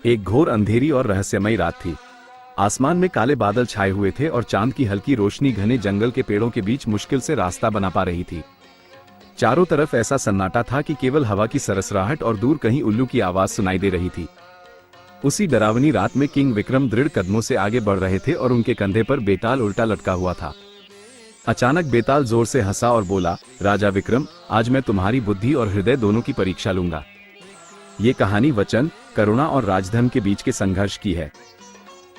एक घोर अंधेरी और रहस्यमयी रात थी। आसमान में काले बादल छाए हुए थे और चांद की हल्की रोशनी घने जंगल के पेड़ों के बीच मुश्किल से रास्ता बना पा रही थी। चारों तरफ ऐसा सन्नाटा था कि केवल हवा की सरसराहट और दूर कहीं उल्लू की आवाज सुनाई दे रही थी। उसी डरावनी रात में किंग विक्रम दृढ़ कदमों से आगे बढ़ रहे थे और उनके कंधे पर बेताल उल्टा लटका हुआ था। अचानक बेताल जोर से हंसा और बोला, राजा विक्रम, आज मैं तुम्हारी बुद्धि और हृदय दोनों की परीक्षा लूंगा। ये कहानी वचन, करुणा और राजधर्म के बीच के संघर्ष की है।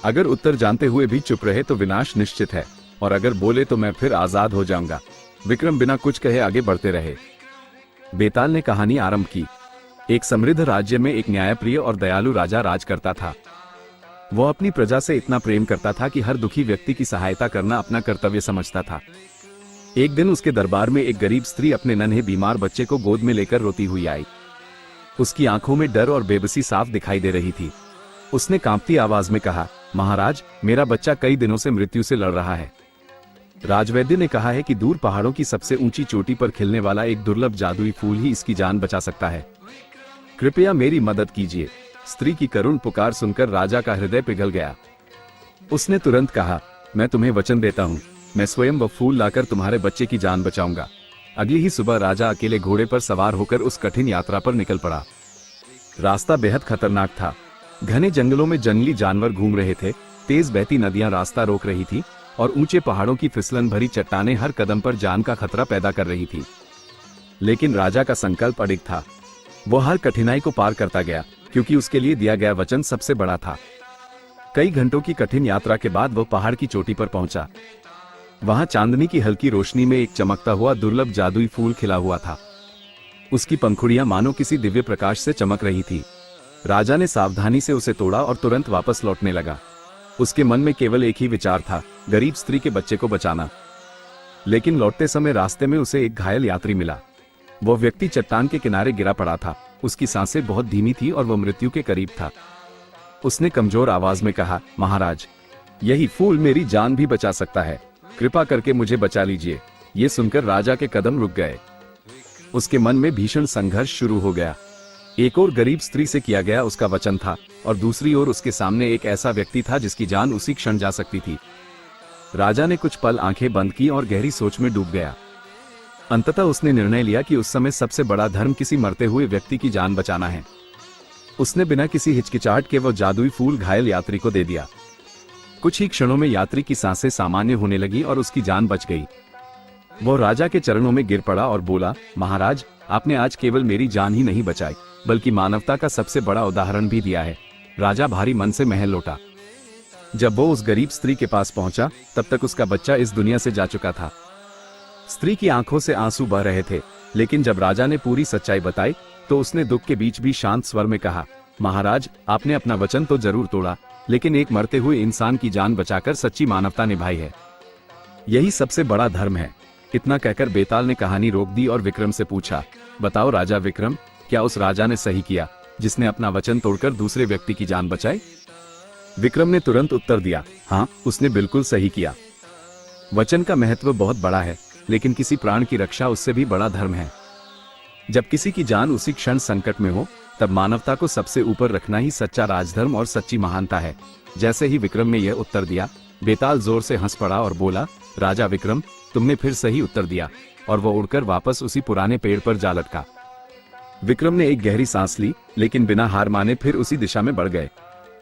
अगर उत्तर जानते हुए भी चुप रहे तो विनाश निश्चित है, और अगर बोले तो मैं फिर आजाद हो जाऊंगा। विक्रम बिना कुछ कहे आगे बढ़ते रहे। बेताल ने कहानी आरंभ की। एक समृद्ध राज्य में एक न्यायप्रिय और दयालु राजा राज करता था। वह अपनी प्रजा से इतना प्रेम करता था कि हर दुखी व्यक्ति की सहायता करना अपना कर्तव्य समझता था। एक दिन उसके दरबार में एक गरीब स्त्री अपने नन्हे बीमार बच्चे को गोद में लेकर रोती हुई आई। उसकी आंखों में डर और बेबसी साफ दिखाई दे रही थी। उसने कांपती आवाज में कहा, महाराज, मेरा बच्चा कई दिनों से मृत्यु से लड़ रहा है। राजवैद्य ने कहा है कि दूर पहाड़ों की सबसे ऊंची चोटी पर खिलने वाला एक दुर्लभ जादुई फूल ही इसकी जान बचा सकता है। कृपया मेरी मदद कीजिए। स्त्री की करुण पुकार सुनकर राजा का हृदय पिघल गया। उसने तुरंत कहा, मैं तुम्हें वचन देता हूँ, मैं स्वयं वह फूल लाकर तुम्हारे बच्चे की जान बचाऊंगा। अगली ही सुबह राजा अकेले घोड़े पर सवार होकर उस कठिन यात्रा पर निकल पड़ा। रास्ता बेहद खतरनाक था। घने जंगलों में जंगली जानवर घूम रहे थे, तेज बहती नदियां रास्ता रोक रही थी और ऊंचे पहाड़ों की फिसलन भरी चट्टानें हर कदम पर जान का खतरा पैदा कर रही थी। लेकिन राजा का संकल्प अडिग था। वो हर कठिनाई को पार करता गया, क्योंकि उसके लिए दिया गया वचन सबसे बड़ा था। कई घंटों की कठिन यात्रा के बाद वह पहाड़ की चोटी पर पहुंचा। वहां चांदनी की हल्की रोशनी में एक चमकता हुआ दुर्लभ जादुई फूल खिला हुआ था। उसकी पंखुड़ियां मानो किसी दिव्य प्रकाश से चमक रही थी। राजा ने सावधानी से उसे तोड़ा और तुरंत वापस लौटने लगा। उसके मन में केवल एक ही विचार था, गरीब स्त्री के बच्चे को बचाना। लेकिन लौटते समय रास्ते में उसे एक घायल यात्री मिला। वह व्यक्ति चट्टान के किनारे गिरा पड़ा था। उसकी सांसें बहुत धीमी थी और वह मृत्यु के करीब था। उसने कमजोर आवाज में कहा, महाराज, यही फूल मेरी जान भी बचा सकता है। कृपा करके मुझे बचा लीजिए। ये सुनकर राजा के कदम रुक गए। उसके मन में भीषण संघर्ष शुरू हो गया। एक ओर गरीब स्त्री से किया गया उसका वचन था, और दूसरी ओर उसके सामने एक ऐसा व्यक्ति था जिसकी जान उसी क्षण जा सकती थी। राजा ने कुछ पल आंखें बंद की और गहरी सोच में डूब गया। अंततः उसने निर्णय लिया कि उस समय सबसे बड़ा धर्म किसी मरते हुए व्यक्ति की जान बचाना है। उसने बिना किसी हिचकिचाहट के वो जादुई फूल घायल यात्री को दे दिया। कुछ ही क्षणों में यात्री की सांसें सामान्य होने लगी और उसकी जान बच गई। वो राजा के चरणों में गिर पड़ा और बोला, महाराज, आपने आज केवल मेरी जान ही नहीं बचाई, बल्कि मानवता का सबसे बड़ा उदाहरण भी दिया है। राजा भारी मन से महल लौटा। जब वो उस गरीब स्त्री के पास पहुंचा, तब तक उसका बच्चा इस दुनिया से जा चुका था। स्त्री की आंखों से आंसू बह रहे थे, लेकिन जब राजा ने पूरी सच्चाई बताई तो उसने दुख के बीच भी शांत स्वर में कहा, महाराज, आपने अपना वचन तो जरूर तोड़ा, लेकिन एक मरते हुए इंसान की जान बचाकर सच्ची मानवता निभाई है। यही सबसे बड़ा धर्म है। इतना कहकर बेताल ने कहानी रोक दी और विक्रम से पूछा, बताओ राजा विक्रम, क्या उस राजा ने सही किया जिसने अपना वचन तोड़कर दूसरे व्यक्ति की जान बचाई? विक्रम ने तुरंत उत्तर दिया, हाँ, उसने बिल्कुल सही किया। वचन का महत्व बहुत बड़ा है, लेकिन किसी प्राण की रक्षा उससे भी बड़ा धर्म है। जब किसी की जान उसी क्षण संकट में हो, तब मानवता को सबसे ऊपर रखना ही सच्चा राजधर्म और सच्ची महानता है। जैसे ही विक्रम ने यह उत्तर दिया, बेताल जोर से हंस पड़ा और बोला, राजा विक्रम, तुमने फिर सही उत्तर दिया। और वो उड़कर वापस उसी पुराने पेड़ पर जा लटका। विक्रम ने एक गहरी सांस ली, लेकिन बिना हार माने फिर उसी दिशा में बढ़ गए।